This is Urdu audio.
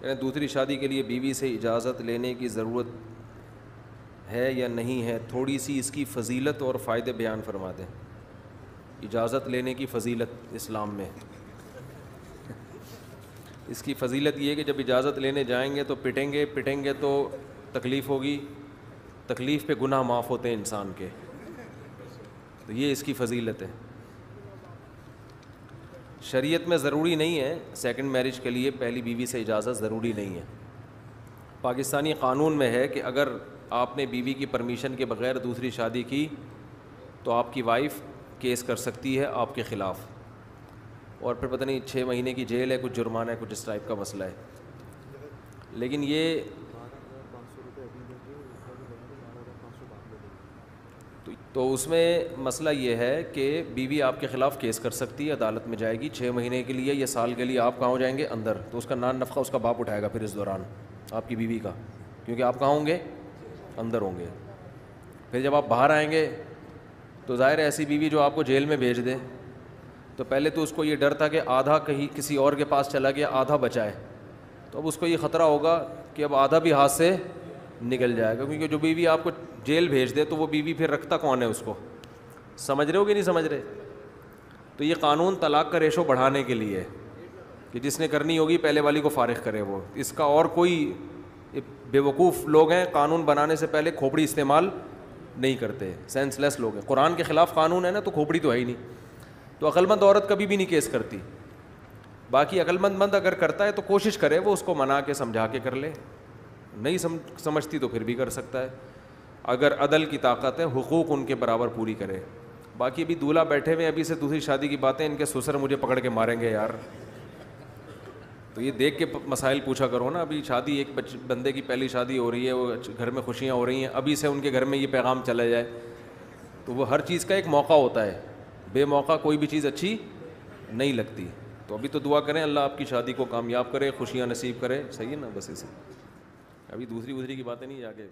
یعنی دوسری شادی کے لیے بیوی سے اجازت لینے کی ضرورت ہے یا نہیں ہے، تھوڑی سی اس کی فضیلت اور فائدے بیان فرما دیں۔ اجازت لینے کی فضیلت اسلام میں، اس کی فضیلت یہ ہے کہ جب اجازت لینے جائیں گے تو پٹیں گے تو تکلیف ہوگی، تکلیف پہ گناہ معاف ہوتے ہیں انسان کے، تو یہ اس کی فضیلت ہے۔ شریعت میں ضروری نہیں ہے سیکنڈ میرج کے لیے پہلی بیوی سے اجازت ضروری نہیں ہے۔ پاکستانی قانون میں ہے کہ اگر آپ نے بیوی کی پرمیشن کے بغیر دوسری شادی کی تو آپ کی وائف کیس کر سکتی ہے آپ کے خلاف، اور پھر پتہ نہیں 6 مہینے کی جیل ہے، کچھ جرمانہ ہے، کچھ اس ٹائپ کا مسئلہ ہے۔ لیکن یہ تو اس میں مسئلہ یہ ہے کہ بیوی آپ کے خلاف کیس کر سکتی ہے، عدالت میں جائے گی 6 مہینے کے لیے یا سال کے لیے، آپ کہاں ہو جائیں گے اندر، تو اس کا نان نفقہ اس کا باپ اٹھائے گا پھر اس دوران آپ کی بیوی کا، کیونکہ آپ کہاں ہوں گے، اندر ہوں گے۔ پھر جب آپ باہر آئیں گے تو ظاہر ہے ایسی بیوی جو آپ کو جیل میں بھیج دے، تو پہلے تو اس کو یہ ڈر تھا کہ آدھا کہیں کسی اور کے پاس چلا گیا، آدھا بچا ہے، تو اب اس کو یہ خطرہ ہوگا کہ اب آدھا بھی ہاتھ سے نکل جائے گا، کیونکہ جو بیوی آپ کو جیل بھیج دے تو وہ بیوی پھر رکھتا کون ہے اس کو، سمجھ رہے ہو کہ نہیں سمجھ رہے؟ تو یہ قانون طلاق کا ریشو بڑھانے کے لیے ہے کہ جس نے کرنی ہوگی پہلے والی کو فارغ کرے وہ، اس کا اور کوئی بیوقوف لوگ ہیں قانون بنانے سے پہلے کھوپڑی استعمال نہیں کرتے، سینس لیس لوگ ہیں، قرآن کے خلاف قانون ہے نا تو کھوپڑی تو ہے ہی نہیں، تو عقل مند عورت کبھی بھی نہیں کیس کرتی۔ باقی عقل مند اگر کرتا ہے تو کوشش کرے وہ اس کو منا کے سمجھا کے کر لے، نہیں سمجھتی تو پھر بھی کر سکتا ہے، اگر عدل کی طاقت ہے حقوق ان کے برابر پوری کرے۔ باقی ابھی دولہا بیٹھے ہوئے ابھی سے دوسری شادی کی باتیں، ان کے سسر مجھے پکڑ کے ماریں گے یار، تو یہ دیکھ کے مسائل پوچھا کرو نا۔ ابھی شادی ایک بندے کی پہلی شادی ہو رہی ہے، وہ گھر میں خوشیاں ہو رہی ہیں، ابھی سے ان کے گھر میں یہ پیغام چلا جائے تو وہ ہر چیز کا ایک موقع ہوتا ہے، بے موقع کوئی بھی چیز اچھی نہیں لگتی۔ تو ابھی تو دعا کریں اللہ آپ کی شادی کو کامیاب کرے، خوشیاں نصیب کرے، صحیح ہے نا، بس اسے ابھی دوسری کی باتیں نہیں جا کے